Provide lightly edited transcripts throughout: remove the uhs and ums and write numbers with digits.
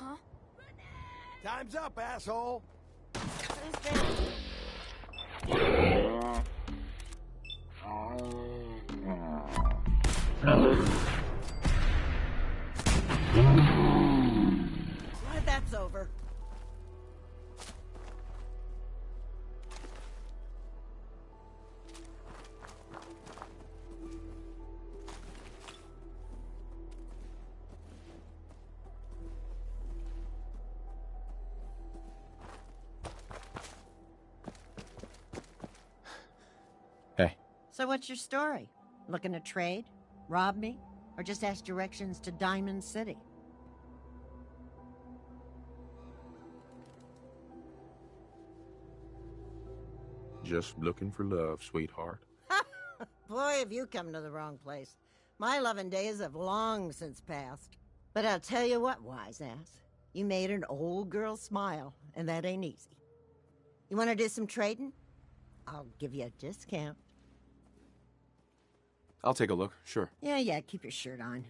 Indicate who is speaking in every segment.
Speaker 1: Huh?
Speaker 2: Time's up, asshole!
Speaker 1: Who's there?
Speaker 3: Glad that's over.
Speaker 4: Hey.
Speaker 3: So what's your story? Looking to trade? Rob me? Or just ask directions to Diamond City?
Speaker 4: Just looking for love, sweetheart.
Speaker 3: Boy, have you come to the wrong place. My loving days have long since passed. But I'll tell you what, wise ass. You made an old girl smile, and that ain't easy. You want to do some trading? I'll give you a discount.
Speaker 4: I'll take a look, sure.
Speaker 3: Yeah, keep your shirt on.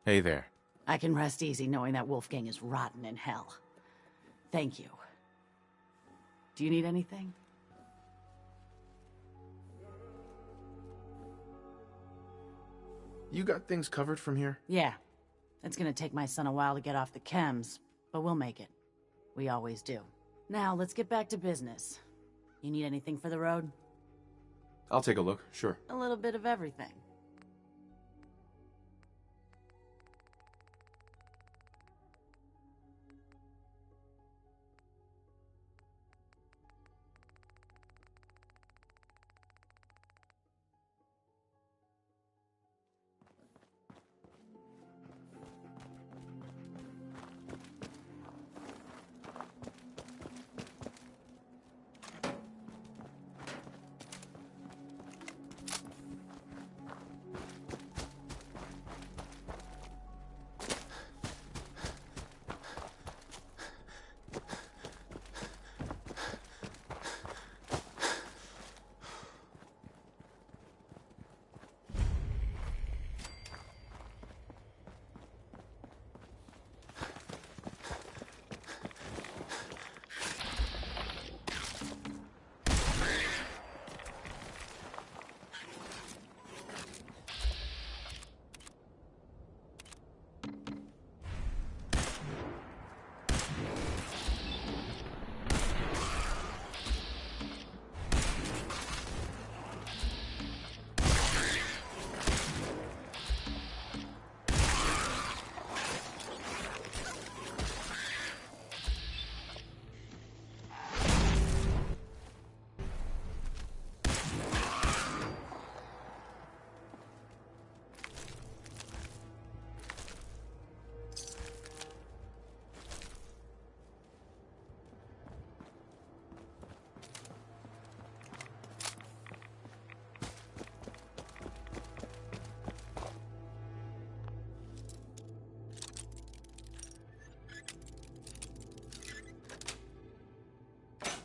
Speaker 4: Hey there.
Speaker 5: I can rest easy knowing that Wolfgang is rotten in hell. Thank you. Do you need anything?
Speaker 4: You got things covered from here?
Speaker 5: Yeah. It's gonna take my son a while to get off the chems, but we'll make it. We always do. Now, let's get back to business. You need anything for the road?
Speaker 4: I'll take a look, sure.
Speaker 5: A little bit of everything.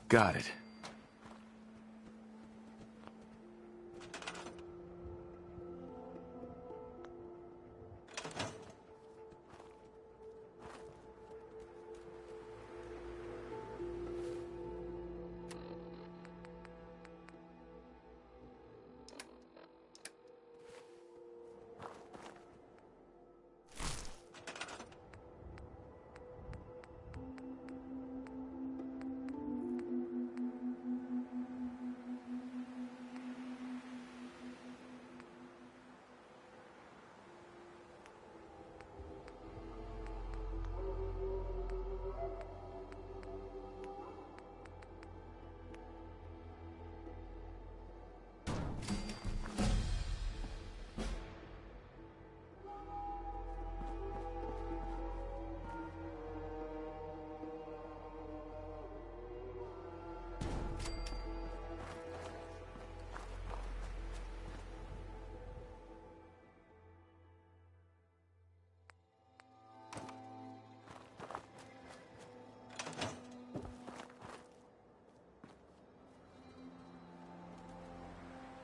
Speaker 6: Got it.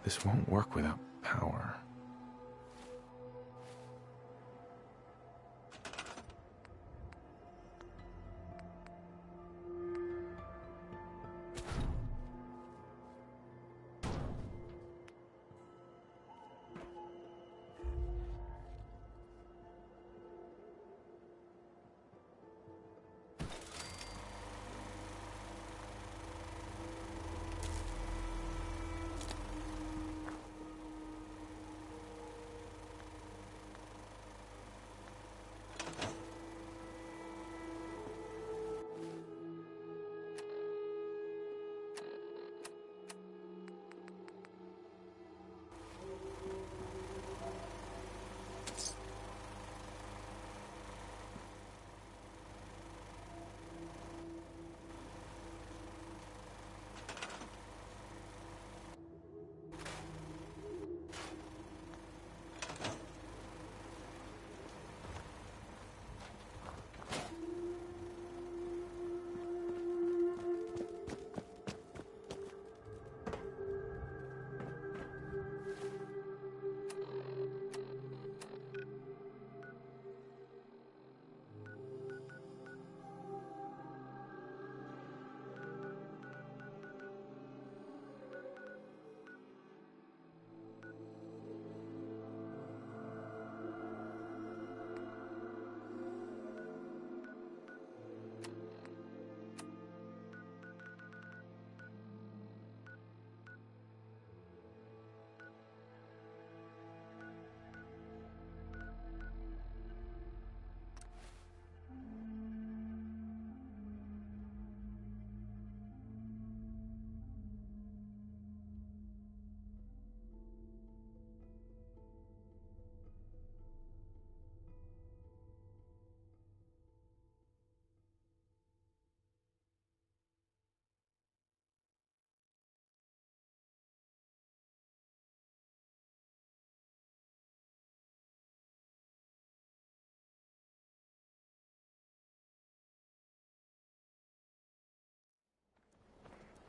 Speaker 6: This won't work without power.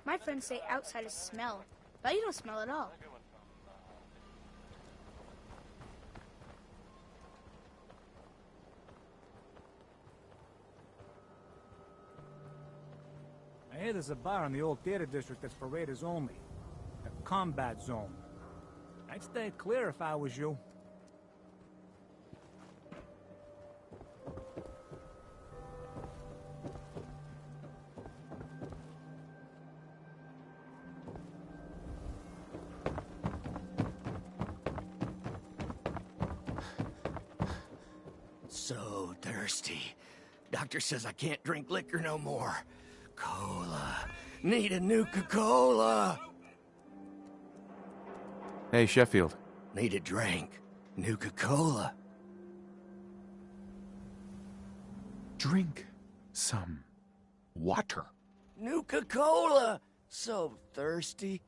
Speaker 1: My friends say outsiders smell, but you don't smell at all.
Speaker 7: I hear there's a bar in the old theater district that's for raiders only. A combat zone. I'd stay clear if I was you.
Speaker 2: So thirsty. Doctor says I can't drink liquor no more. Cola. Need a Nuka-Cola.
Speaker 6: Hey, Sheffield.
Speaker 2: Need a drink. Nuka-Cola.
Speaker 6: Drink some water.
Speaker 2: Nuka-Cola. So thirsty.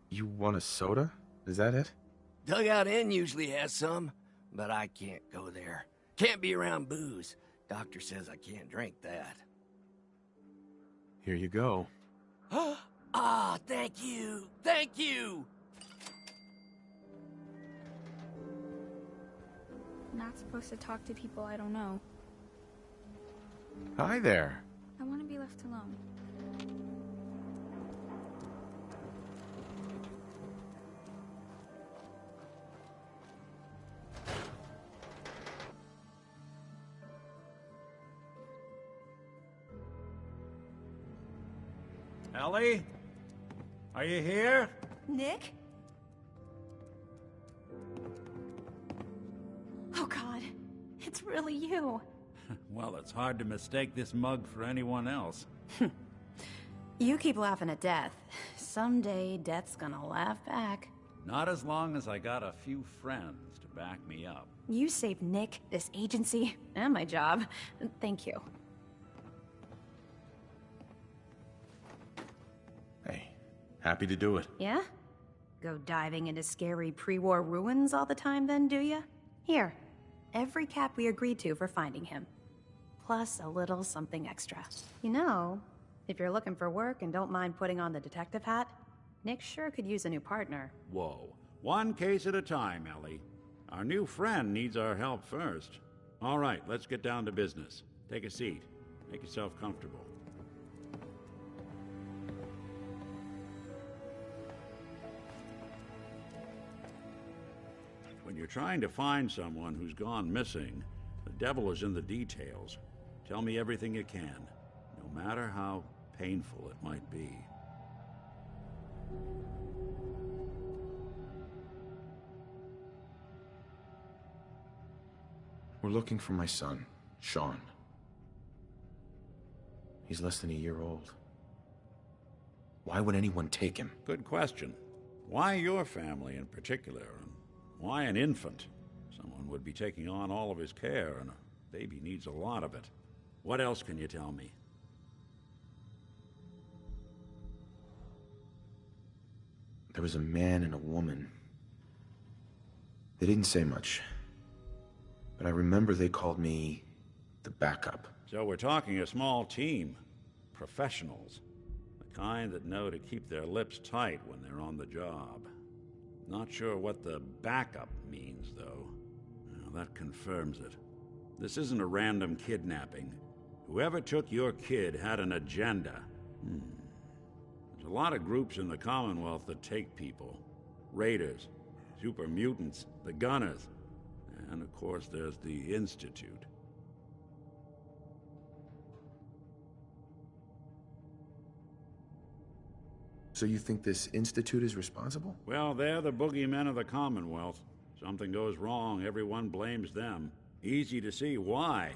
Speaker 4: You want a soda? Is that it?
Speaker 2: Dugout Inn usually has some, but I can't go there. Can't be around booze. Doctor says I can't drink that.
Speaker 6: Here you go.
Speaker 2: Ah, thank you! Thank you!
Speaker 1: Not supposed to talk to people I don't know.
Speaker 6: Hi there.
Speaker 1: I want to be left alone.
Speaker 7: Ellie? Are you here?
Speaker 8: Nick? Oh God, it's really you.
Speaker 9: Well, it's hard to mistake this mug for anyone else.
Speaker 8: You keep laughing at death. Someday, death's gonna laugh back.
Speaker 9: Not as long as I got a few friends to back me up.
Speaker 8: You saved Nick, this agency, and my job. Thank you.
Speaker 6: Hey, happy to do it.
Speaker 8: Yeah? Go diving into scary pre-war ruins all the time then, do ya? Here, every cap we agreed to for finding him. Plus a little something extra. You know, if you're looking for work and don't mind putting on the detective hat, Nick sure could use a new partner.
Speaker 9: Whoa. One case at a time, Ellie. Our new friend needs our help first. All right, let's get down to business. Take a seat. Make yourself comfortable. When you're trying to find someone who's gone missing, the devil is in the details. Tell me everything you can, no matter how painful it might be.
Speaker 6: We're looking for my son, Sean. He's less than a year old. Why would anyone take him?
Speaker 9: Good question. Why your family in particular? And why an infant? Someone would be taking on all of his care, and a baby needs a lot of it. What else can you tell me?
Speaker 6: There was a man and a woman. They didn't say much. But I remember they called me the backup.
Speaker 9: So we're talking a small team. Professionals. The kind that know to keep their lips tight when they're on the job. Not sure what the backup means, though. Well, that confirms it. This isn't a random kidnapping. Whoever took your kid had an agenda. There's a lot of groups in the Commonwealth that take people. Raiders, super mutants, the Gunners, and of course there's the Institute.
Speaker 6: So you think this institute is responsible?
Speaker 9: Well, they're the boogeymen of the Commonwealth. Something goes wrong, everyone blames them. Easy to see why.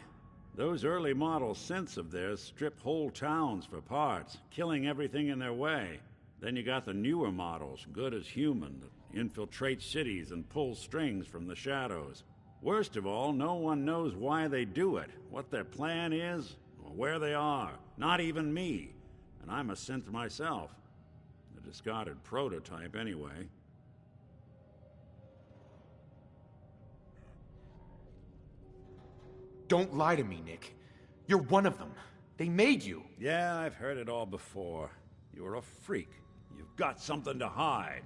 Speaker 9: Those early model synths of theirs strip whole towns for parts, killing everything in their way. Then you got the newer models, good as human, that infiltrate cities and pull strings from the shadows. Worst of all, no one knows why they do it, what their plan is, or where they are. Not even me. And I'm a synth myself. A discarded prototype, anyway.
Speaker 6: Don't lie to me, Nick. You're one of them. They made you.
Speaker 9: Yeah, I've heard it all before. You're a freak. You've got something to hide.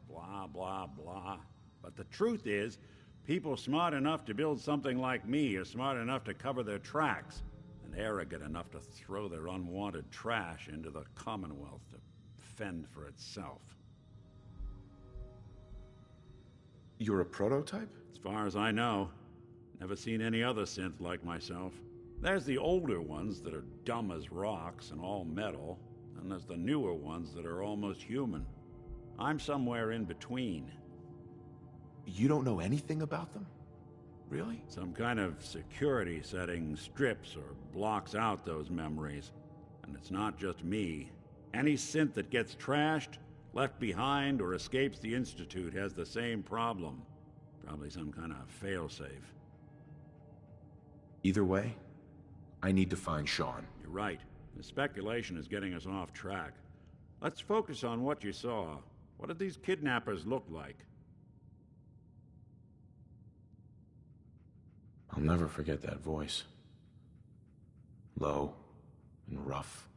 Speaker 9: Blah, blah, blah. But the truth is, people smart enough to build something like me are smart enough to cover their tracks, and arrogant enough to throw their unwanted trash into the Commonwealth to fend for itself.
Speaker 6: You're a prototype?
Speaker 9: As far as I know, never seen any other synth like myself. There's the older ones that are dumb as rocks and all metal, and there's the newer ones that are almost human. I'm somewhere in between.
Speaker 6: You don't know anything about them? Really?
Speaker 9: Some kind of security setting strips or blocks out those memories. And it's not just me. Any synth that gets trashed, left behind, or escapes the Institute has the same problem. Probably some kind of failsafe.
Speaker 6: Either way, I need to find Sean.
Speaker 9: You're right. The speculation is getting us off track. Let's focus on what you saw. What did these kidnappers look like?
Speaker 6: I'll never forget that voice. Low and rough.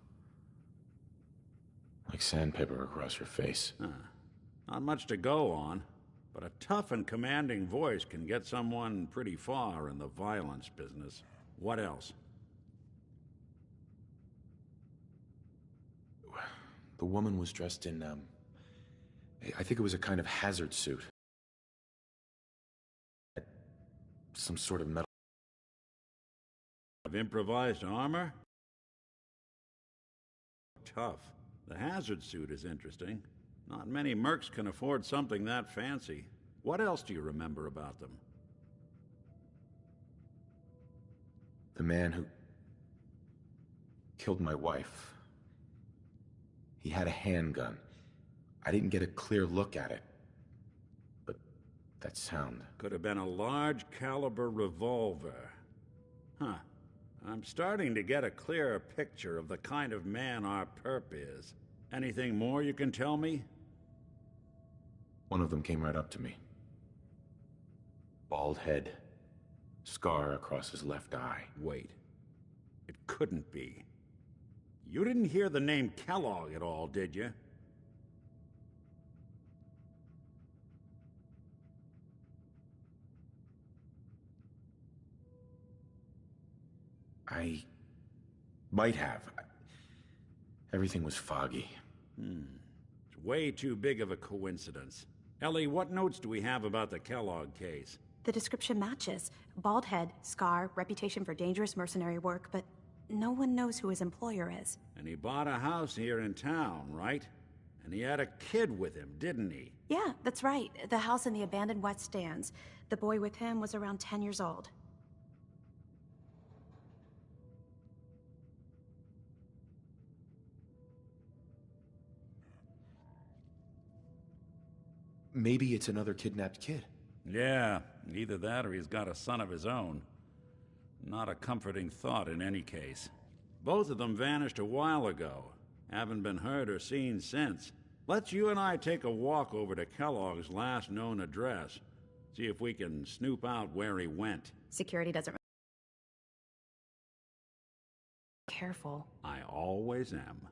Speaker 6: Like sandpaper across your face.
Speaker 9: Not much to go on, but a tough and commanding voice can get someone pretty far in the violence business. What else?
Speaker 6: The woman was dressed in, I think it was a kind of hazard suit. Some sort of metal.
Speaker 9: Of improvised armor? Tough. The hazard suit is interesting. Not many mercs can afford something that fancy. What else do you remember about them?
Speaker 6: The man who killed my wife. He had a handgun. I didn't get a clear look at it. But that sound.
Speaker 9: Could have been a large caliber revolver. Huh. I'm starting to get a clearer picture of the kind of man our perp is. Anything more you can tell me?
Speaker 6: One of them came right up to me. Bald head. Scar across his left eye.
Speaker 9: Wait. It couldn't be. You didn't hear the name Kellogg at all, did you?
Speaker 6: I might have. Everything was foggy.
Speaker 9: It's way too big of a coincidence. Ellie, what notes do we have about the Kellogg case?
Speaker 8: The description matches. Bald head, scar, reputation for dangerous mercenary work, but no one knows who his employer is.
Speaker 9: And he bought a house here in town, right? And he had a kid with him, didn't he?
Speaker 8: Yeah, that's right. The house in the abandoned West Stands. The boy with him was around 10 years old.
Speaker 6: Maybe it's another kidnapped kid.
Speaker 9: Yeah, either that or he's got a son of his own. Not a comforting thought in any case. Both of them vanished a while ago. Haven't been heard or seen since. Let's you and I take a walk over to Kellogg's last known address. See if we can snoop out where he went.
Speaker 8: Security doesn't... Careful.
Speaker 9: I always am.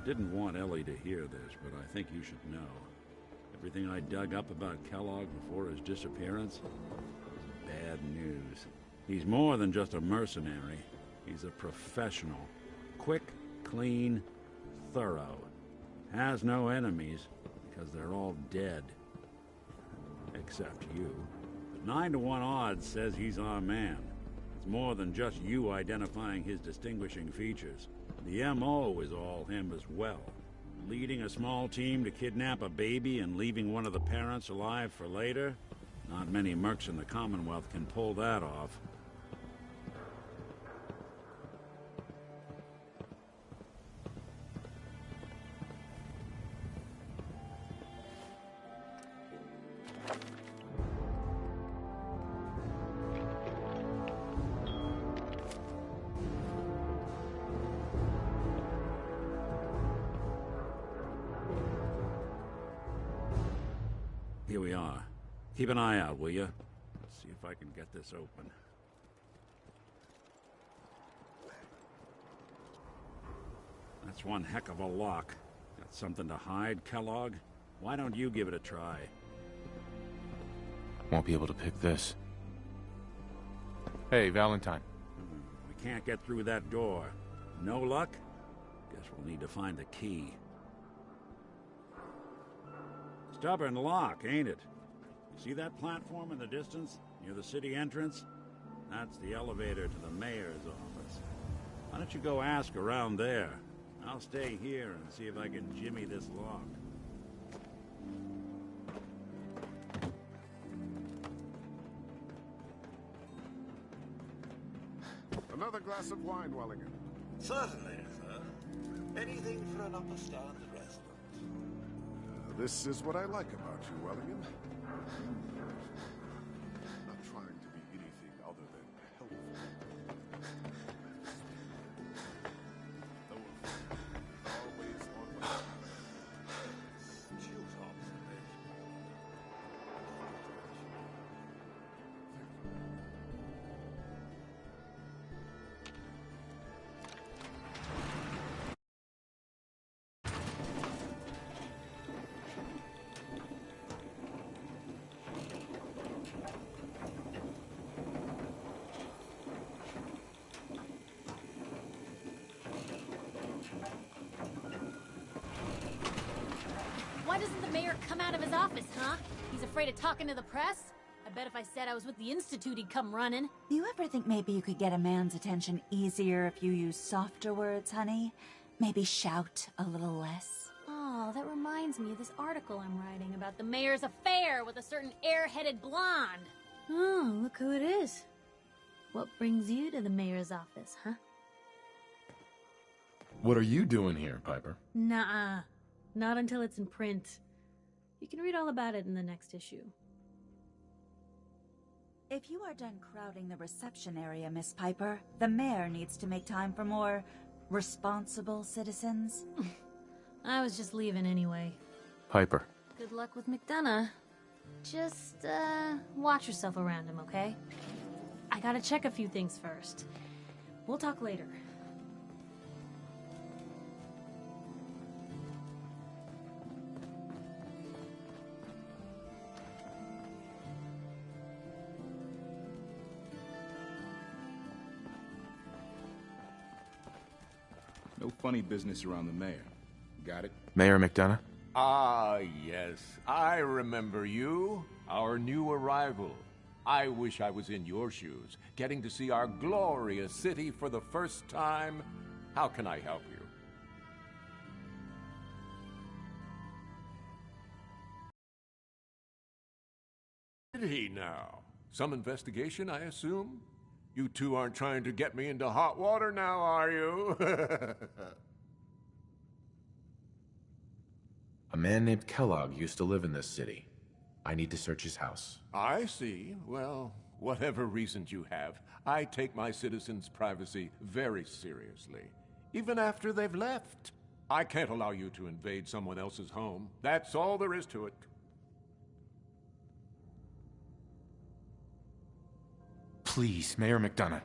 Speaker 9: Didn't want Ellie to hear this, but I think you should know. Everything I dug up about Kellogg before his disappearance was bad news. He's more than just a mercenary. He's a professional. Quick, clean, thorough. Has no enemies, because they're all dead. Except you. 9 to 1 odds says he's our man. It's more than just you identifying his distinguishing features. The M.O. is all him as well. Leading a small team to kidnap a baby and leaving one of the parents alive for later? Not many mercs in the Commonwealth can pull that off. Here we are. Keep an eye out, will you? Let's see if I can get this open. That's one heck of a lock. Got something to hide, Kellogg? Why don't you give it a try?
Speaker 6: Won't be able to pick this. Hey, Valentine.
Speaker 9: We can't get through that door. No luck? Guess we'll need to find the key. Stubborn lock, ain't it? You see that platform in the distance, near the city entrance? That's the elevator to the mayor's office. Why don't you go ask around there? I'll stay here and see if I can jimmy this lock.
Speaker 10: Another glass of wine, Wellingham.
Speaker 11: Certainly, sir. Anything for an upper standard resident.
Speaker 10: This is what I like about you, Wellingham. Not trying to be anything other than helpful. Always on my
Speaker 11: Astute observation.
Speaker 12: Why doesn't the mayor come out of his office, huh? He's afraid of talking to the press? I bet if I said I was with the Institute, he'd come running.
Speaker 13: Do you ever think maybe you could get a man's attention easier if you use softer words, honey? Maybe shout a little less?
Speaker 12: Oh, that reminds me of this article I'm writing about the mayor's affair with a certain airheaded blonde. Oh, look who it is. What brings you to the mayor's office, huh?
Speaker 6: What are you doing here, Piper?
Speaker 12: Nuh-uh. Not until it's in print. You can read all about it in the next issue.
Speaker 13: If you are done crowding the reception area, Miss Piper, the mayor needs to make time for more responsible citizens.
Speaker 12: I was just leaving anyway.
Speaker 6: Piper.
Speaker 12: Good luck with McDonough. Just, watch yourself around him, okay? I gotta check a few things first. We'll talk later.
Speaker 14: No funny business around the mayor. Got it?
Speaker 6: Mayor McDonough?
Speaker 11: Ah, yes. I remember you. Our new arrival. I wish I was in your shoes, getting to see our glorious city for the first time. How can I help you? Did he now? Some investigation, I assume? You two aren't trying to get me into hot water now, are you?
Speaker 6: A man named Kellogg used to live in this city. I need to search his house.
Speaker 11: I see. Well, whatever reasons you have, I take my citizens' privacy very seriously. Even after they've left. I can't allow you to invade someone else's home. That's all there is to it.
Speaker 6: Please, Mayor McDonough.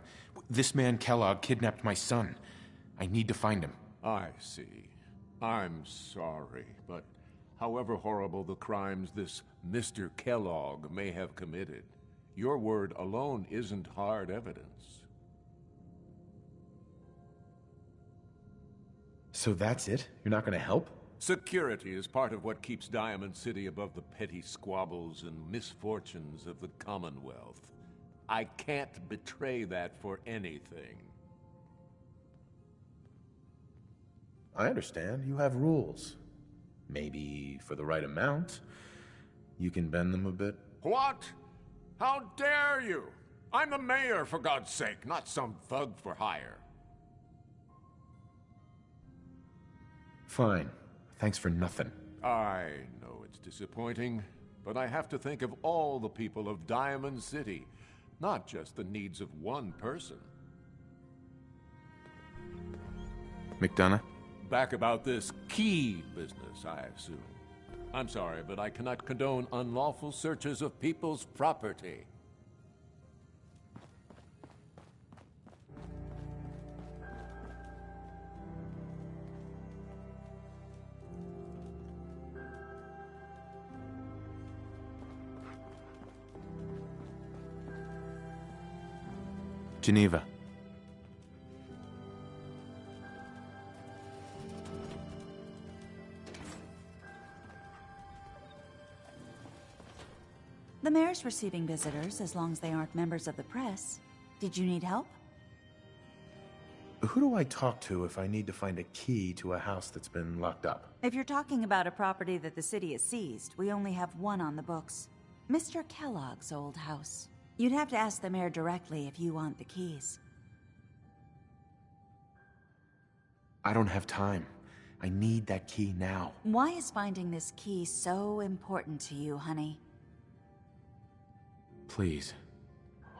Speaker 6: This man Kellogg kidnapped my son. I need to find him.
Speaker 11: I see. I'm sorry, but however horrible the crimes this Mr. Kellogg may have committed, your word alone isn't hard evidence.
Speaker 6: So that's it? You're not going to help?
Speaker 11: Security is part of what keeps Diamond City above the petty squabbles and misfortunes of the Commonwealth. I can't betray that for anything.
Speaker 6: I understand. You have rules. Maybe for the right amount, you can bend them a bit.
Speaker 11: What? How dare you? I'm the mayor, for God's sake, not some thug for hire.
Speaker 6: Fine. Thanks for nothing.
Speaker 11: I know it's disappointing, but I have to think of all the people of Diamond City, not just the needs of one person.
Speaker 6: McDonough?
Speaker 11: Back about this key business, I assume. I'm sorry, but I cannot condone unlawful searches of people's property.
Speaker 6: Geneva.
Speaker 13: The mayor's receiving visitors as long as they aren't members of the press. Did you need help?
Speaker 6: Who do I talk to if I need to find a key to a house that's been locked up?
Speaker 13: If you're talking about a property that the city has seized, we only have one on the books. Mr. Kellogg's old house. You'd have to ask the mayor directly if you want the keys.
Speaker 6: I don't have time. I need that key now.
Speaker 13: Why is finding this key so important to you, honey?
Speaker 6: Please.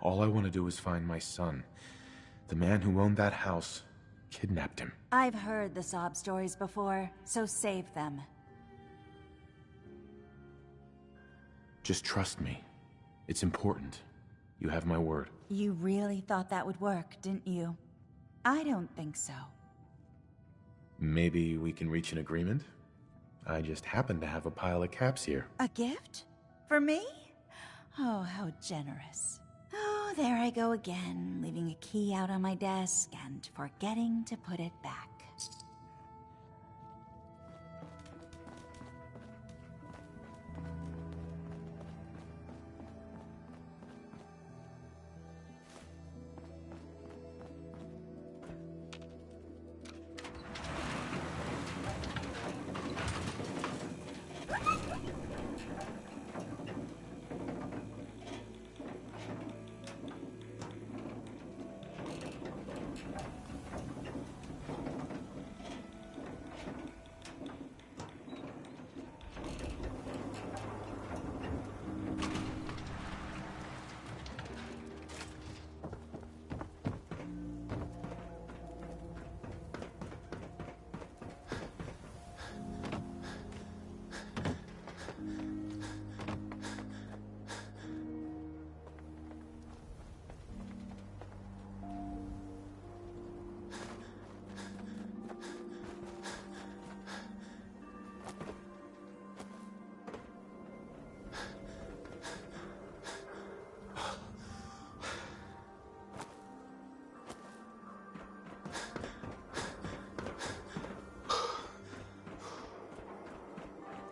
Speaker 6: All I want to do is find my son. The man who owned that house kidnapped him.
Speaker 13: I've heard the sob stories before, so save them.
Speaker 6: Just trust me. It's important. You have my word.
Speaker 13: You really thought that would work, didn't you? I don't think so.
Speaker 6: Maybe we can reach an agreement? I just happen to have a pile of caps here.
Speaker 13: A gift? For me? Oh, how generous. Oh, there I go again, leaving a key out on my desk and forgetting to put it back.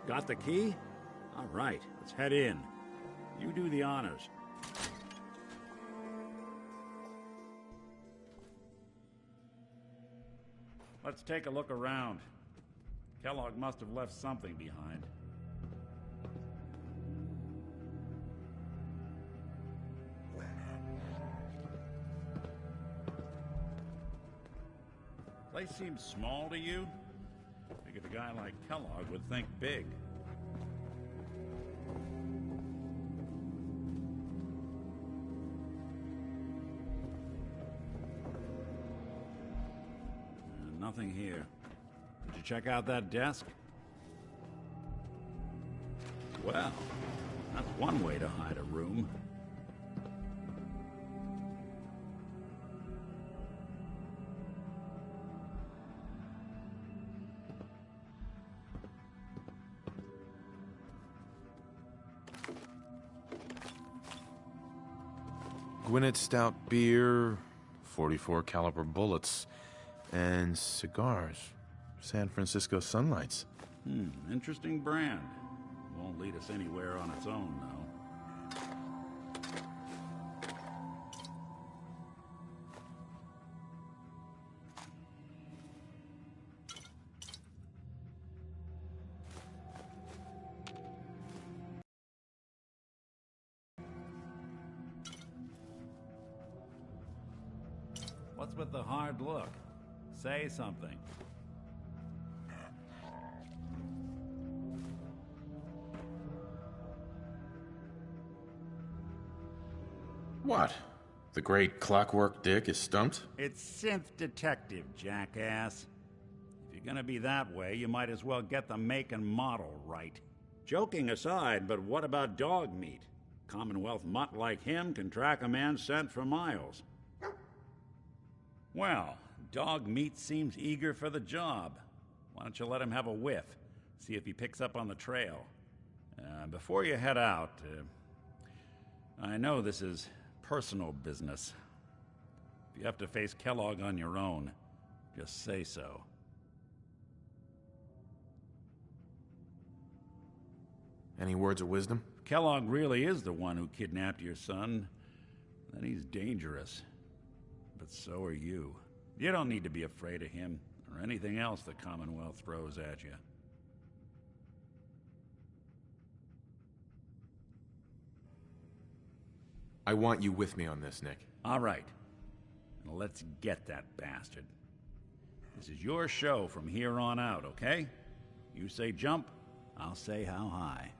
Speaker 9: Got the key? All right, let's head in. You do the honors. Let's take a look around. Kellogg must have left something behind. Place seems small to you? Figured a guy like Kellogg would think big. Nothing here. Did you check out that desk? Well, that's one way to hide a room.
Speaker 6: Gwinnett Stout beer, 44 caliber bullets, and cigars. San Francisco Sunlights.
Speaker 9: Interesting brand. Won't lead us anywhere on its own, though. What's with the hard look? Say something.
Speaker 6: What? The great Clockwork Dick is stumped?
Speaker 9: It's Synth Detective, jackass. If you're gonna be that way, you might as well get the make and model right. Joking aside, but what about dog meat? Commonwealth mutt like him can track a man's scent for miles. Well, dog meat seems eager for the job. Why don't you let him have a whiff? See if he picks up on the trail. Before you head out, I know this is personal business, If you have to face Kellogg on your own, just say so.
Speaker 6: Any words of wisdom?
Speaker 9: If Kellogg really is the one who kidnapped your son, then he's dangerous. But so are you. You don't need to be afraid of him or anything else the Commonwealth throws at you.
Speaker 6: I want you with me on this, Nick.
Speaker 9: All right. Now let's get that bastard. This is your show from here on out, okay? You say jump, I'll say how high.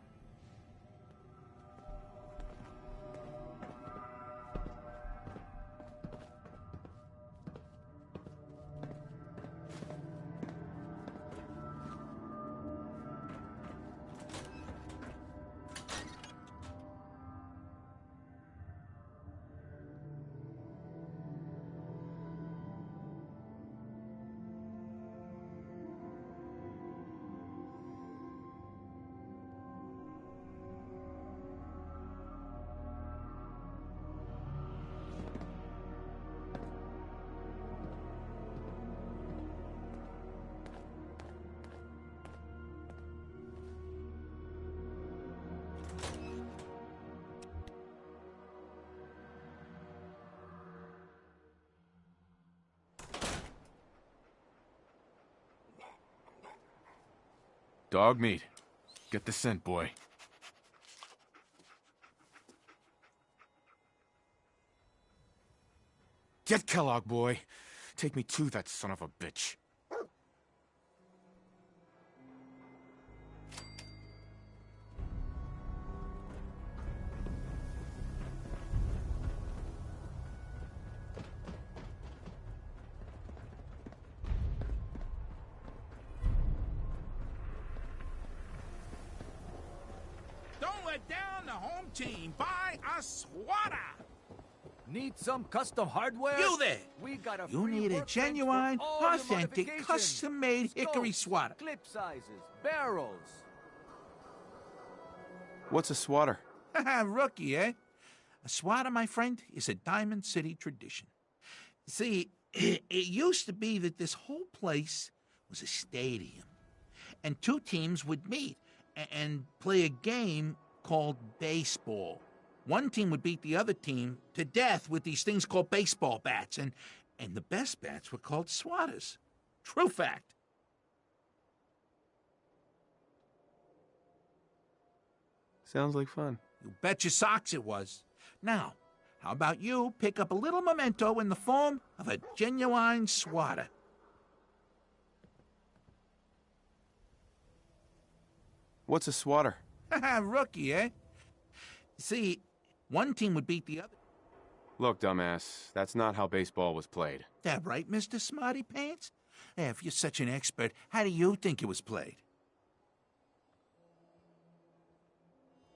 Speaker 6: Dog meat. Get the scent, boy. Get Kellogg, boy. Take me to that son of a bitch.
Speaker 15: Down the home team. Buy a swatter.
Speaker 2: Need some custom hardware?
Speaker 15: You there.
Speaker 2: We got a
Speaker 15: You
Speaker 2: free
Speaker 15: need a
Speaker 2: workbench
Speaker 15: genuine,
Speaker 2: for all your
Speaker 15: authentic,
Speaker 2: modifications.
Speaker 15: custom-made hickory
Speaker 2: Scopes,
Speaker 15: swatter.
Speaker 2: Clip sizes, barrels.
Speaker 6: What's a swatter?
Speaker 15: Rookie, eh? A swatter, my friend, is a Diamond City tradition. See, it used to be that this whole place was a stadium, and two teams would meet and play a game called baseball. One team would beat the other team to death with these things called baseball bats, and the best bats were called swatters. True fact.
Speaker 6: Sounds like fun.
Speaker 15: You bet your socks it was. Now, how about you pick up a little memento in the form of a genuine swatter?
Speaker 6: What's a swatter?
Speaker 15: Rookie, eh? See, one team would beat the other.
Speaker 6: Look, dumbass, that's not how baseball was played.
Speaker 15: That right, Mr. Smarty Pants? If you're such an expert, how do you think it was played?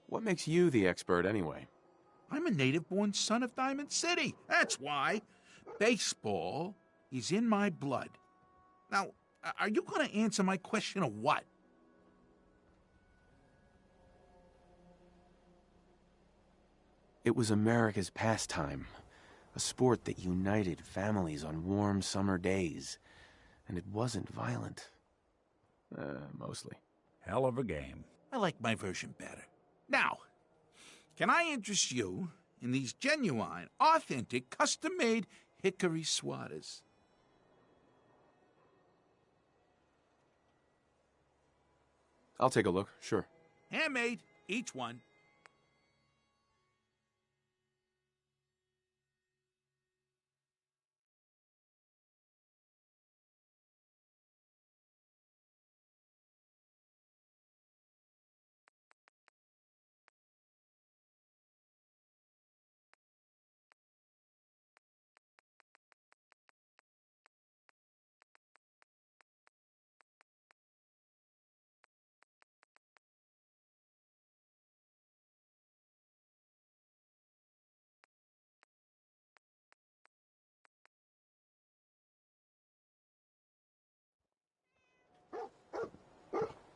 Speaker 6: What makes you the expert anyway?
Speaker 15: I'm a native-born son of Diamond City. That's why. Baseball is in my blood. Now, are you going to answer my question or what?
Speaker 6: It was America's pastime, a sport that united families on warm summer days, and it wasn't violent. Mostly.
Speaker 9: Hell of a game.
Speaker 15: I like my version better. Now, can I interest you in these genuine, authentic, custom-made hickory swatters?
Speaker 6: I'll take a look, sure.
Speaker 15: Handmade, each one.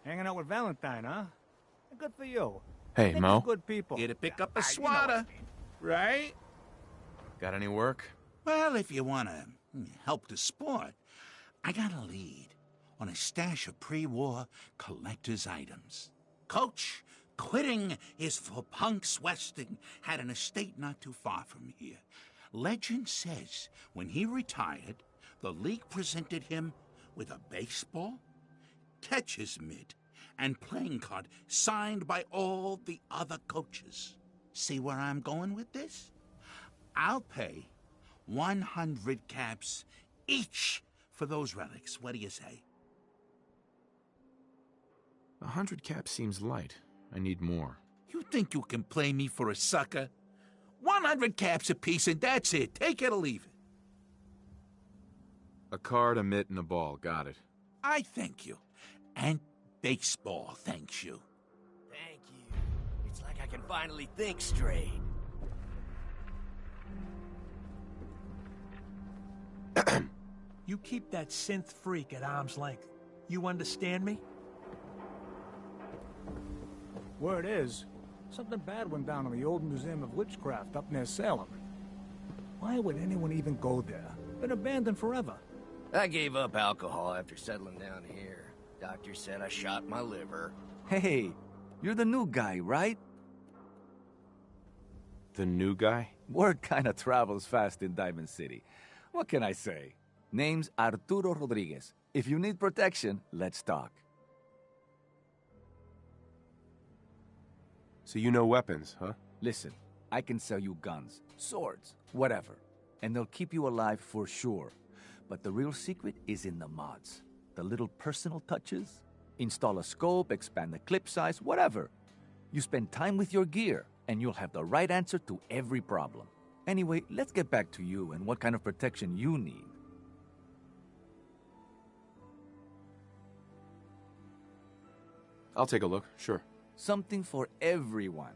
Speaker 7: Hanging out with Valentine, huh? Good for you.
Speaker 6: Hey, Mo.
Speaker 7: Good people.
Speaker 15: Here to pick up a swatter, right?
Speaker 6: Got any work?
Speaker 15: Well, if you want to help the sport, I got a lead on a stash of pre-war collector's items. Coach, quitting is for punks Westing had an estate not too far from here. Legend says when he retired, the league presented him with a baseball, catcher's mitt, and playing card signed by all the other coaches. See where I'm going with this? I'll pay 100 caps each for those relics. What do you say?
Speaker 6: 100 caps seems light. I need more.
Speaker 15: You think you can play me for a sucker? 100 caps apiece and that's it. Take it or leave it.
Speaker 6: A card, a mitt, and a ball. Got it.
Speaker 15: I thank you. And baseball thanks you.
Speaker 2: Thank you. It's like I can finally think straight.
Speaker 16: You keep that synth freak at arm's length. You understand me?
Speaker 7: Word is, something bad went down in the old Museum of Witchcraft up near Salem. Why would anyone even go there? Been abandoned forever.
Speaker 2: I gave up alcohol after settling down here. Doctor said I shot my liver.
Speaker 17: Hey, you're the new guy, right?
Speaker 6: The new guy?
Speaker 17: Word kinda travels fast in Diamond City. What can I say? Name's Arturo Rodriguez. If you need protection, let's talk.
Speaker 6: So you know weapons, huh?
Speaker 17: Listen, I can sell you guns, swords, whatever. And they'll keep you alive for sure. But the real secret is in the mods. The little personal touches. Install a scope, expand the clip size, whatever. You spend time with your gear, and you'll have the right answer to every problem. Anyway, let's get back to you and what kind of protection you need.
Speaker 6: I'll take a look, sure.
Speaker 17: Something for everyone.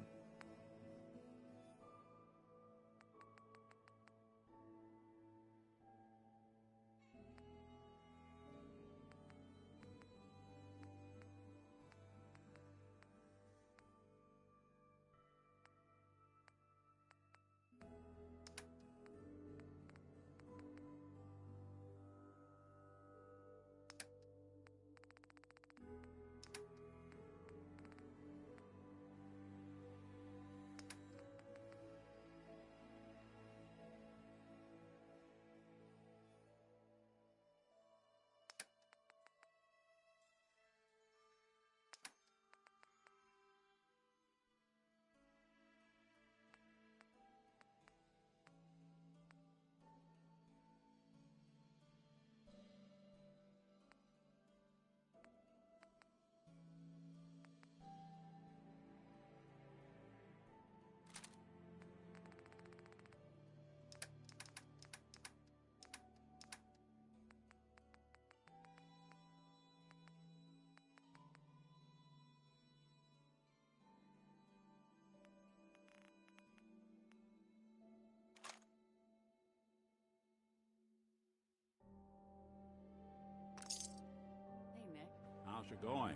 Speaker 9: How's it going?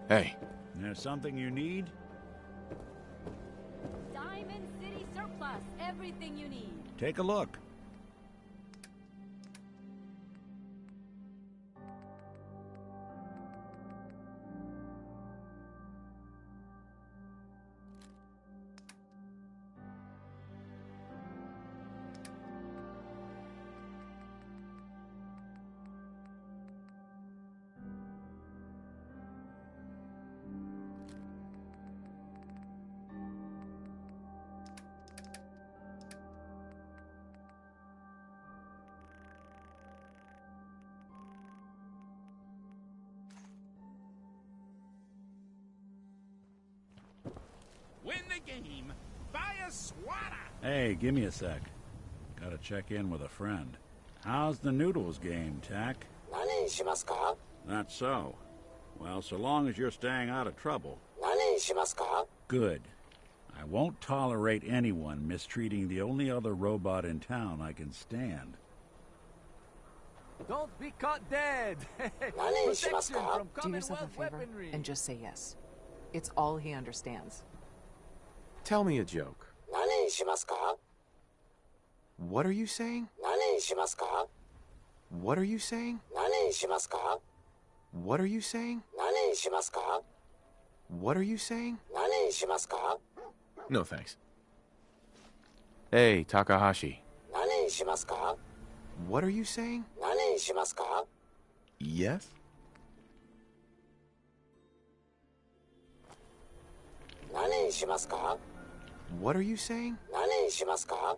Speaker 6: Hey.
Speaker 9: There's something you need?
Speaker 18: Diamond City Surplus. Everything you need.
Speaker 9: Take a look.
Speaker 15: Win the game. Buy a swatter.
Speaker 9: Hey, give me a sec. Gotta check in with a friend. How's the noodles game, Tack? That's so. Well, so long as you're staying out of trouble. Good. I won't tolerate anyone mistreating the only other robot in town I can stand.
Speaker 17: Don't be caught dead!
Speaker 19: Do yourself a favor and just say yes. It's all he understands.
Speaker 6: Tell me a joke. What are you saying?
Speaker 2: 何しますか?
Speaker 6: What are you saying?
Speaker 2: 何しますか?
Speaker 6: What are you saying?
Speaker 2: 何しますか?
Speaker 6: What are you saying?
Speaker 2: 何しますか?
Speaker 6: No thanks. Hey, Takahashi.
Speaker 2: 何しますか?
Speaker 6: What are you saying?
Speaker 2: 何しますか?
Speaker 6: Yes?
Speaker 2: Nani shimasu?
Speaker 6: What are you saying?
Speaker 2: Nani shimasu?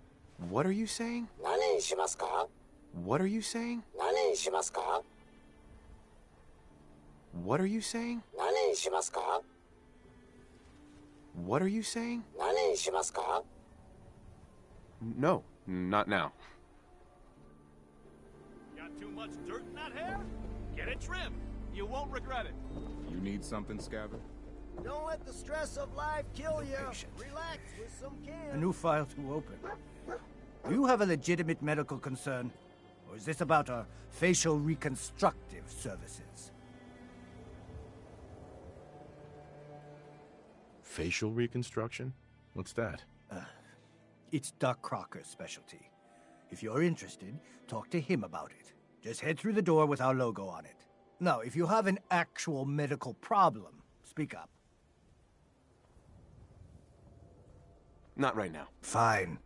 Speaker 6: What are you saying?
Speaker 2: Nani shimasu?
Speaker 6: What are you saying?
Speaker 2: Nani shimasu?
Speaker 6: What are you saying?
Speaker 2: Nani shimasu?
Speaker 6: What are you saying?
Speaker 2: Nani shimasu?
Speaker 6: No, not now.
Speaker 20: Got too much dirt in that hair? Get it trimmed. You won't regret it.
Speaker 14: You need something, Scabbard?
Speaker 2: Don't let the stress of life kill you. Relax with some
Speaker 21: A new file to open. Do you have a legitimate medical concern? Or is this about our facial reconstructive services?
Speaker 4: Facial reconstruction? What's that?
Speaker 21: It's Doc Crocker's specialty. If you're interested, talk to him about it. Just head through the door with our logo on it. Now, if you have an actual medical problem, speak up.
Speaker 6: Not right now.
Speaker 21: Fine.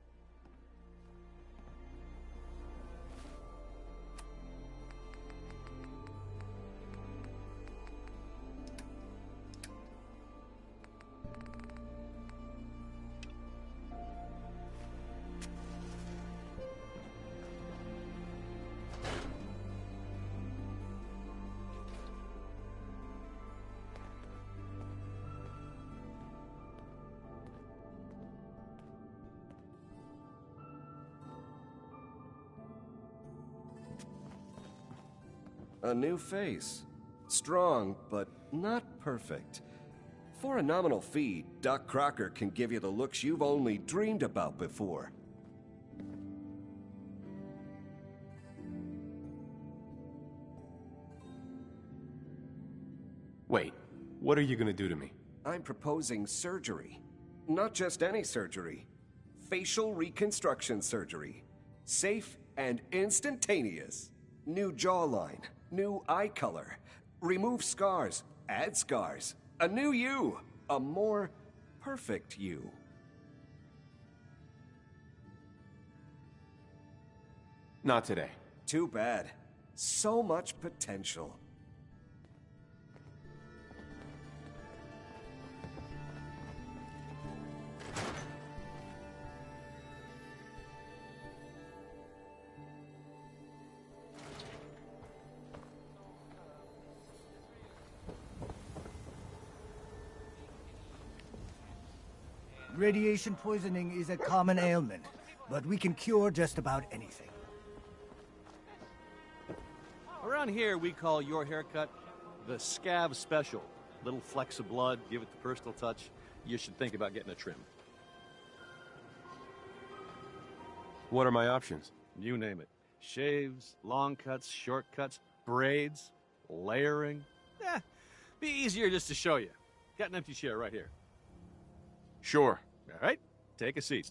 Speaker 22: A new face. Strong, but not perfect. For a nominal fee, Doc Crocker can give you the looks you've only dreamed about before.
Speaker 6: Wait, what are you gonna do to me?
Speaker 22: I'm proposing surgery. Not just any surgery. Facial reconstruction surgery. Safe and instantaneous. New jawline. New eye color. Remove scars. Add scars. A new you. A more perfect you.
Speaker 6: Not today.
Speaker 22: Too bad. So much potential.
Speaker 21: Radiation poisoning is a common ailment, but we can cure just about anything.
Speaker 23: Around here, we call your haircut the Scab Special. Little flecks of blood, give it the personal touch. You should think about getting a trim.
Speaker 6: What are my options?
Speaker 23: You name it. Shaves, long cuts, short cuts, braids, layering. Be easier just to show you. Got an empty chair right here.
Speaker 6: Sure.
Speaker 23: All right, take a seat.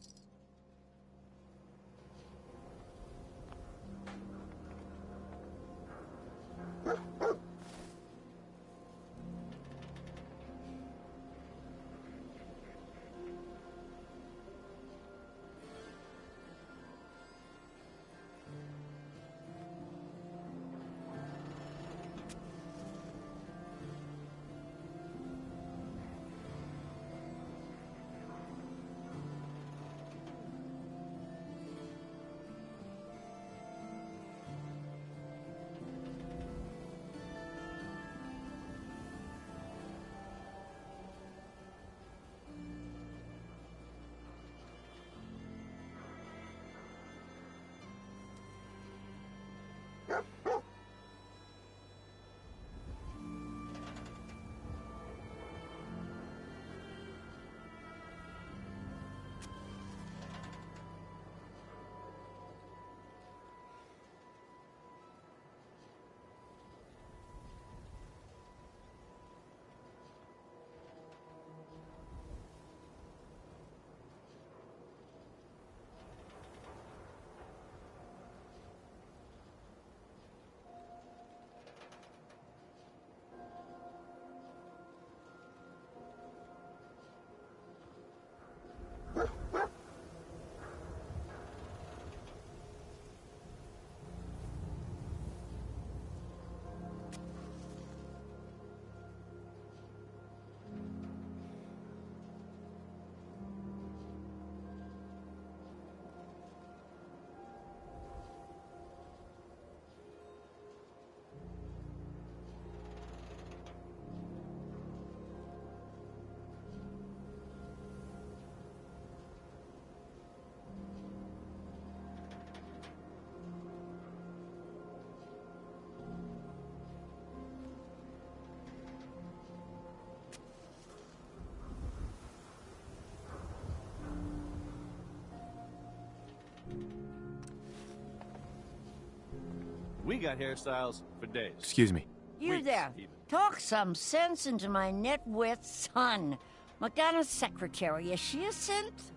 Speaker 23: We got hairstyles for days.
Speaker 6: Excuse me.
Speaker 1: You
Speaker 23: Weeks,
Speaker 1: there.
Speaker 23: even.
Speaker 1: Talk some sense into my nitwit son. Morgana's secretary, is she a synth?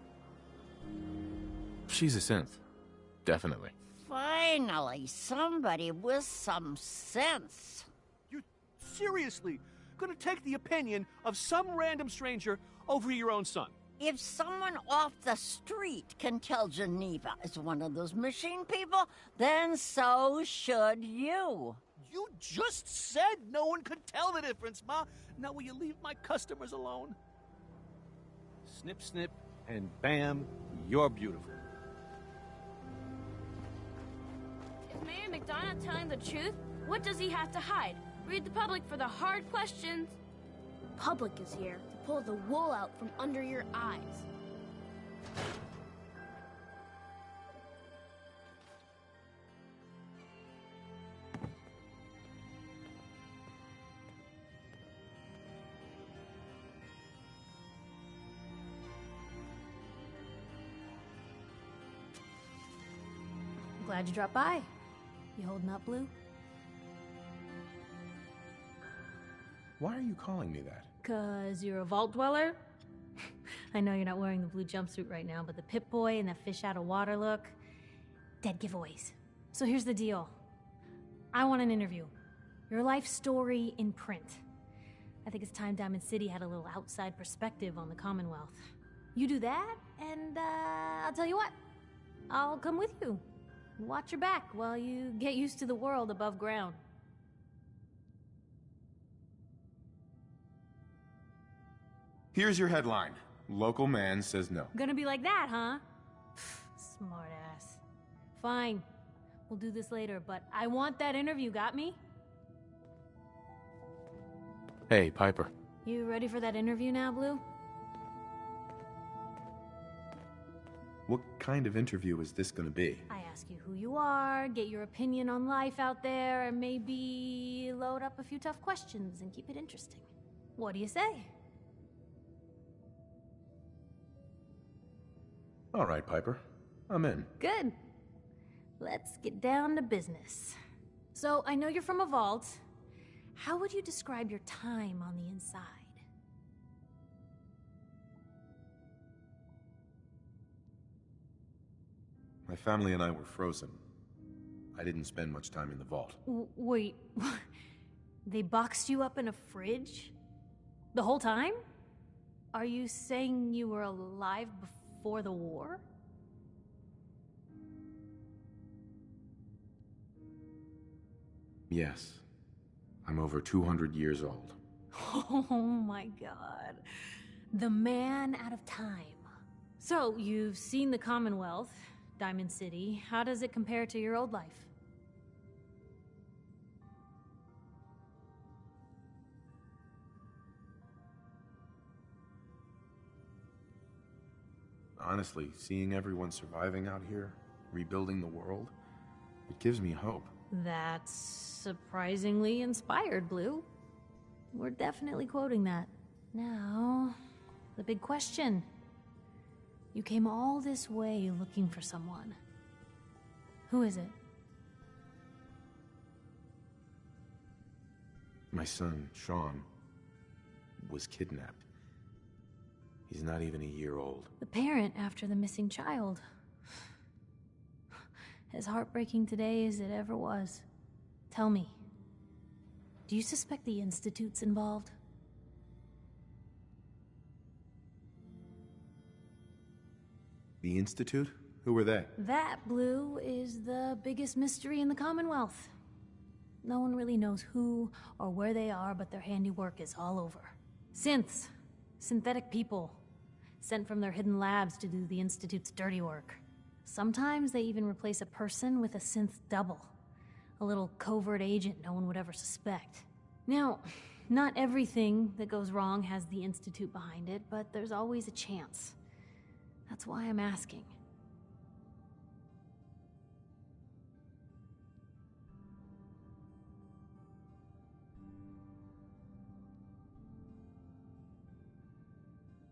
Speaker 6: She's a synth. Definitely.
Speaker 1: Finally, somebody with some sense.
Speaker 20: You seriously gonna take the opinion of some random stranger over your own son?
Speaker 1: If someone off the street can tell Geneva is one of those machine people, then so should you.
Speaker 20: You just said no one could tell the difference, Ma. Now will you leave my customers alone? Snip, snip, and bam, you're beautiful.
Speaker 3: Is Mayor McDonough telling the truth? What does he have to hide? Read the public for the hard questions.
Speaker 5: Public is here to pull the wool out from under your eyes.
Speaker 12: Glad you dropped by. You holding up, Blue?
Speaker 6: Why are you calling me that?
Speaker 12: 'Cause you're a vault dweller? I know you're not wearing the blue jumpsuit right now, but the Pip-Boy and the fish out of water look, dead giveaways. So here's the deal. I want an interview. Your life story in print. I think it's time Diamond City had a little outside perspective on the Commonwealth. You do that, and I'll tell you what. I'll come with you. Watch your back while you get used to the world above ground.
Speaker 6: Here's your headline. Local man says no.
Speaker 12: Gonna be like that, huh? Smart ass. Fine. We'll do this later, but I want that interview, got me?
Speaker 6: Hey, Piper.
Speaker 12: You ready for that interview now, Blue?
Speaker 6: What kind of interview is this gonna be?
Speaker 12: I ask you who you are, get your opinion on life out there, and maybe load up a few tough questions and keep it interesting. What do you say?
Speaker 6: All right, Piper. I'm in.
Speaker 12: Good. Let's get down to business. So, I know you're from a vault. How would you describe your time on the inside?
Speaker 6: My family and I were frozen. I didn't spend much time in the vault.
Speaker 12: Wait, they boxed you up in a fridge? The whole time? Are you saying you were alive before the war?
Speaker 6: Yes. I'm over 200 years old.
Speaker 12: Oh my god. The man out of time. So, you've seen the Commonwealth, Diamond City. How does it compare to your old life?
Speaker 6: Honestly, seeing everyone surviving out here, rebuilding the world, it gives me hope.
Speaker 12: That's surprisingly inspired, Blue. We're definitely quoting that. Now, the big question. You came all this way looking for someone. Who is it?
Speaker 6: My son, Sean, was kidnapped. He's not even a year old.
Speaker 12: The parent after the missing child. As heartbreaking today as it ever was. Tell me, do you suspect the Institute's involved?
Speaker 6: The Institute? Who were they?
Speaker 12: That, Blue, is the biggest mystery in the Commonwealth. No one really knows who or where they are, but their handiwork is all over. Synths. Synthetic people. Sent from their hidden labs to do the Institute's dirty work. Sometimes they even replace a person with a synth double. A little covert agent no one would ever suspect. Now, not everything that goes wrong has the Institute behind it, but there's always a chance. That's why I'm asking.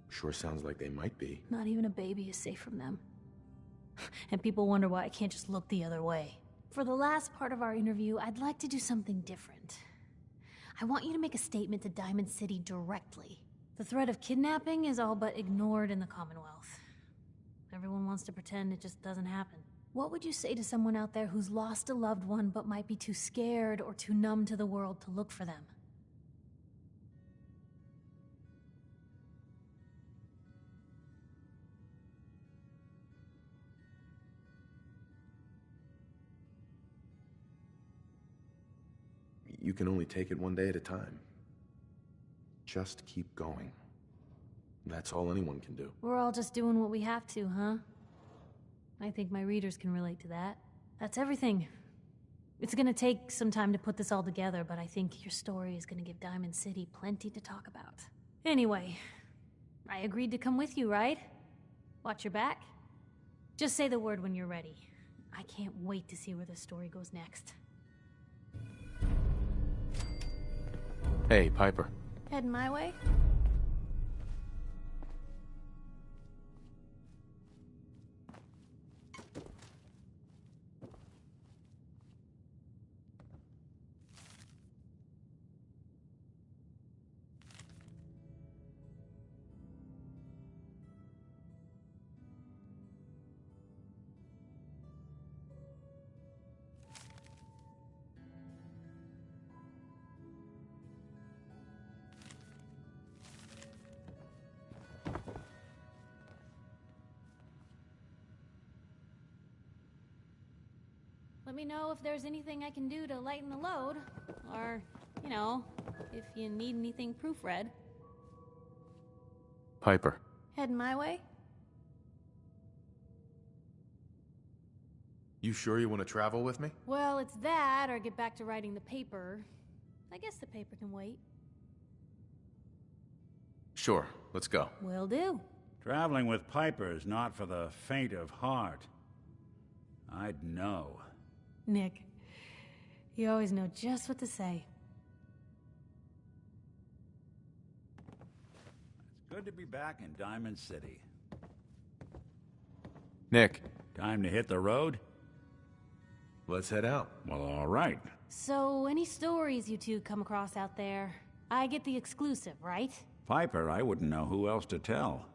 Speaker 6: Sure sounds like they might be.
Speaker 12: Not even a baby is safe from them. And people wonder why I can't just look the other way. For the last part of our interview, I'd like to do something different. I want you to make a statement to Diamond City directly. The threat of kidnapping is all but ignored in the Commonwealth. Everyone wants to pretend it just doesn't happen. What would you say to someone out there who's lost a loved one but might be too scared or too numb to the world to look for them?
Speaker 6: You can only take it one day at a time. Just keep going. That's all anyone can do.
Speaker 12: We're all just doing what we have to, huh? I think my readers can relate to that. That's everything. It's gonna take some time to put this all together, but I think your story is gonna give Diamond City plenty to talk about. Anyway, I agreed to come with you, right? Watch your back? Just say the word when you're ready. I can't wait to see where the story goes next.
Speaker 6: Hey, Piper.
Speaker 12: Heading my way? Let me know if there's anything I can do to lighten the load. Or, you know, if you need anything proofread.
Speaker 6: Piper.
Speaker 12: Heading my way?
Speaker 6: You sure you want to travel with me?
Speaker 12: Well, it's that, or get back to writing the paper. I guess the paper can wait.
Speaker 6: Sure, let's go.
Speaker 12: Will do.
Speaker 9: Traveling with Piper is not for the faint of heart. I'd know.
Speaker 12: Nick, you always know just what to say.
Speaker 9: It's good to be back in Diamond City.
Speaker 6: Nick.
Speaker 9: Time to hit the road?
Speaker 6: Let's head out.
Speaker 9: Well, all right.
Speaker 12: So, any stories you two come across out there? I get the exclusive, right?
Speaker 9: Piper, I wouldn't know who else to tell.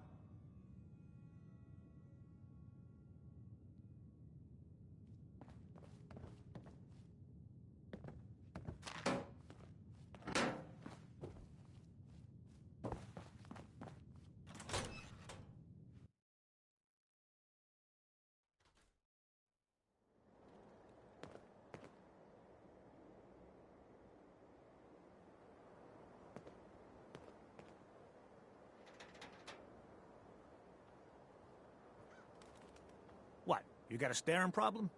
Speaker 7: What, you got a staring problem?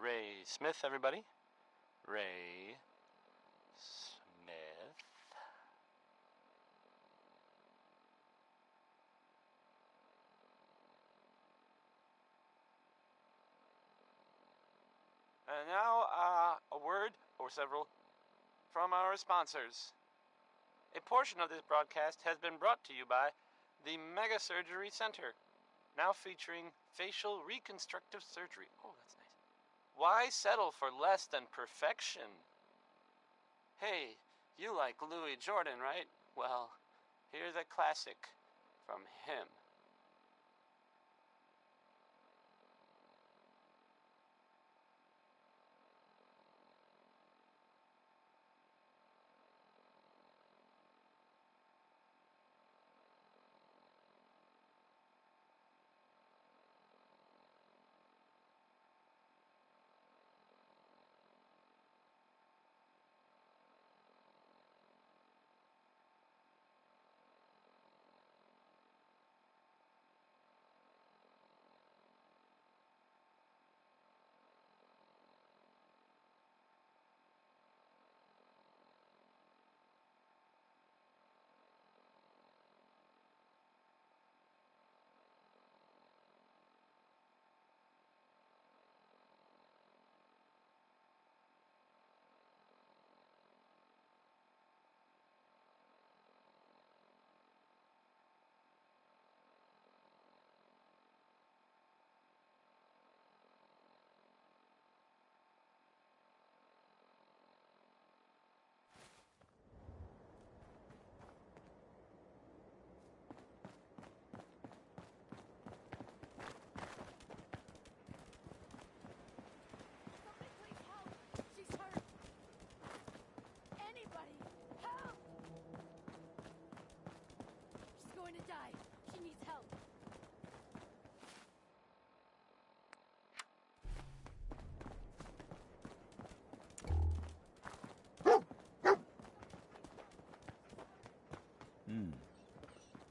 Speaker 8: Ray Smith, everybody. Ray Smith. And now, a word or several from our sponsors. A portion of this broadcast has been brought to you by the Mega Surgery Center, now featuring facial reconstructive surgery. Oh, that's nice. Why settle for less than perfection? Hey, you like Louis Jordan, right? Well, here's a classic from him.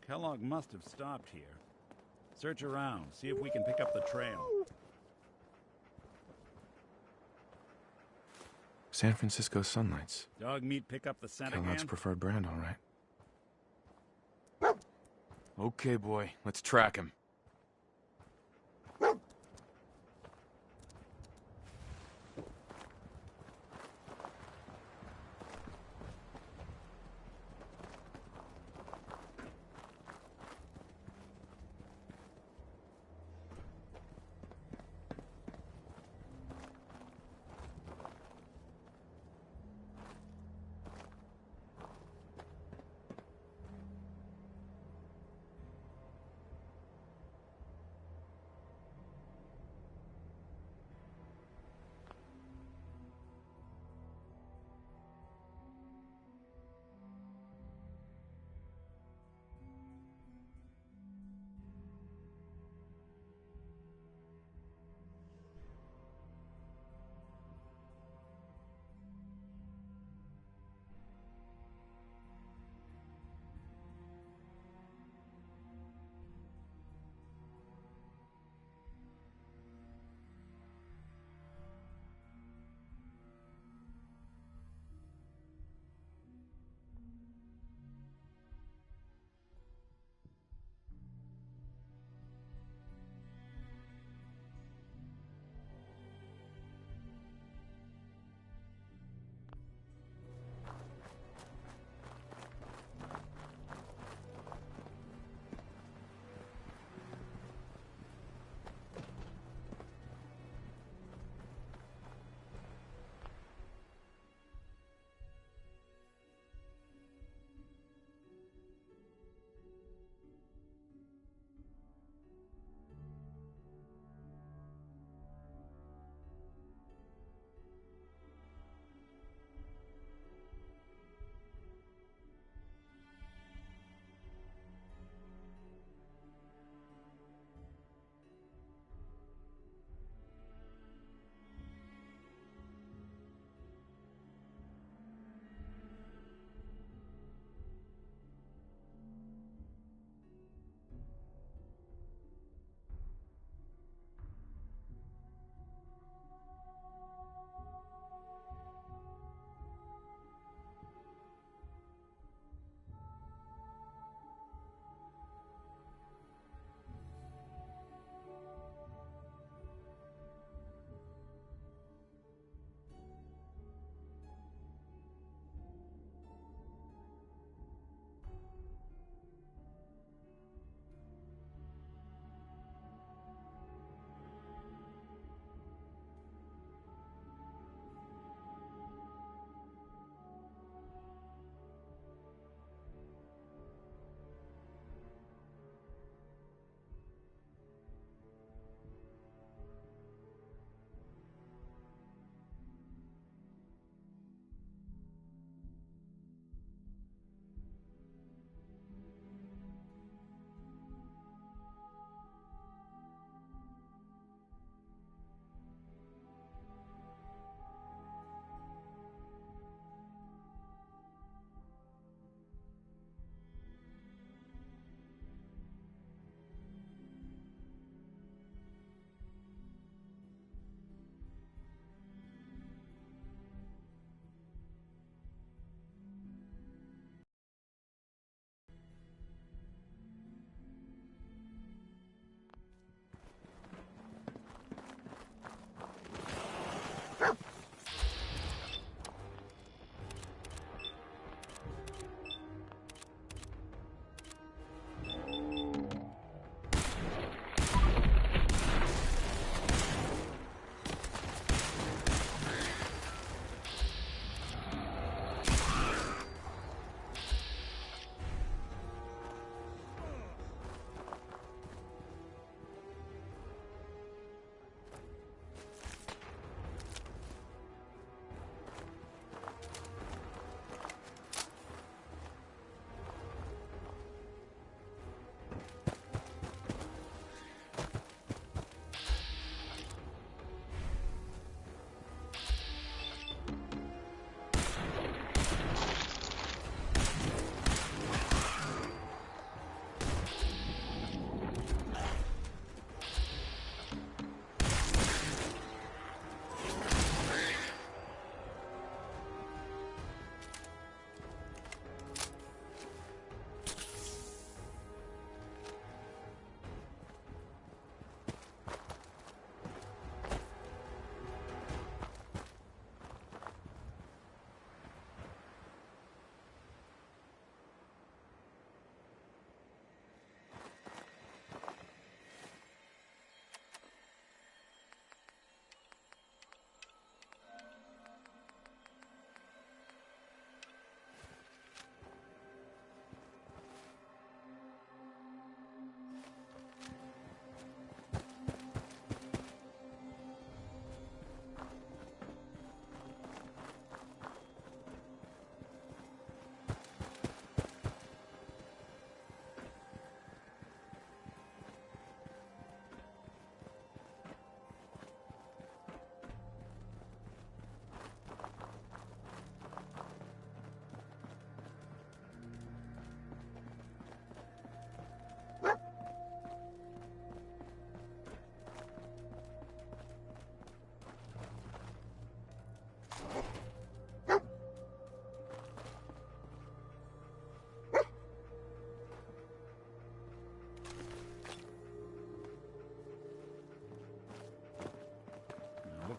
Speaker 9: Kellogg must have stopped here. Search around, see if we can pick up the trail.
Speaker 6: San Francisco Sunlights.
Speaker 9: Dog meat pick up the scent
Speaker 6: Kellogg's
Speaker 9: again?
Speaker 6: preferred brand, all right. Okay, boy, let's track him.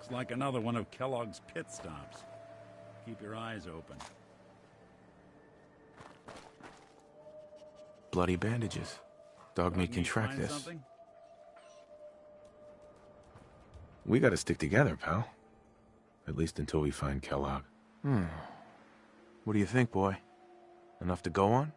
Speaker 9: Looks like another one of Kellogg's pit stops. Keep your eyes open.
Speaker 6: Bloody bandages. Dogmeat can track this.
Speaker 9: Something?
Speaker 6: We gotta stick together, pal. At least until we find Kellogg. What do you think, boy? Enough to go on?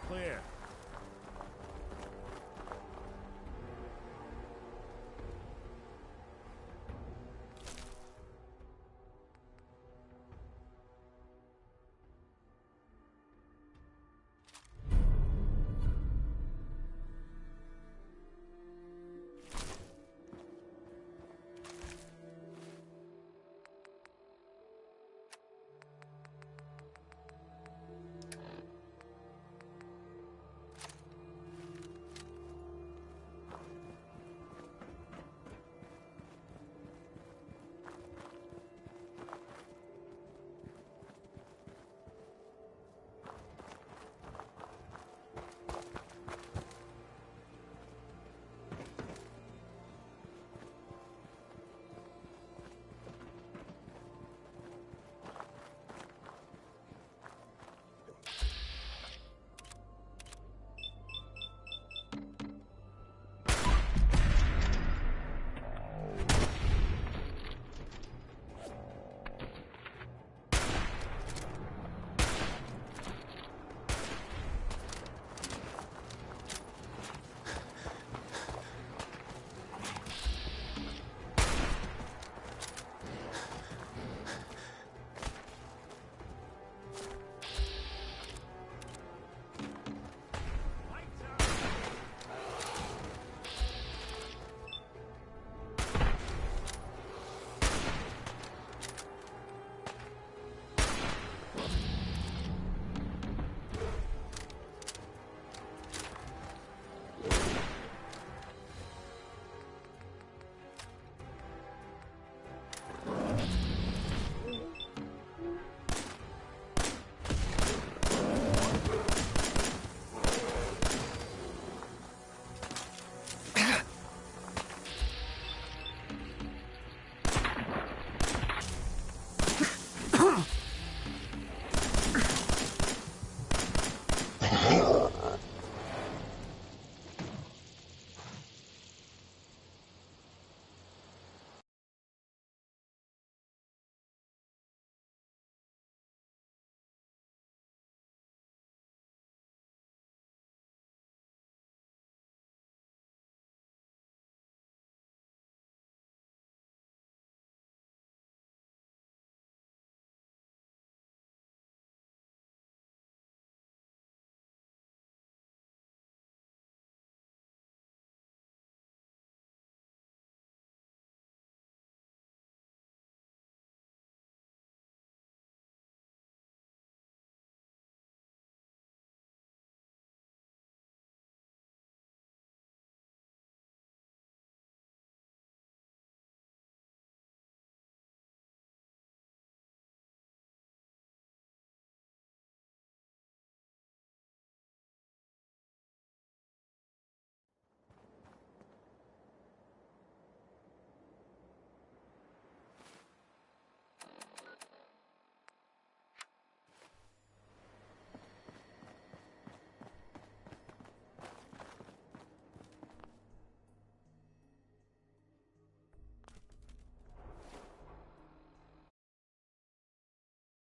Speaker 9: Clear.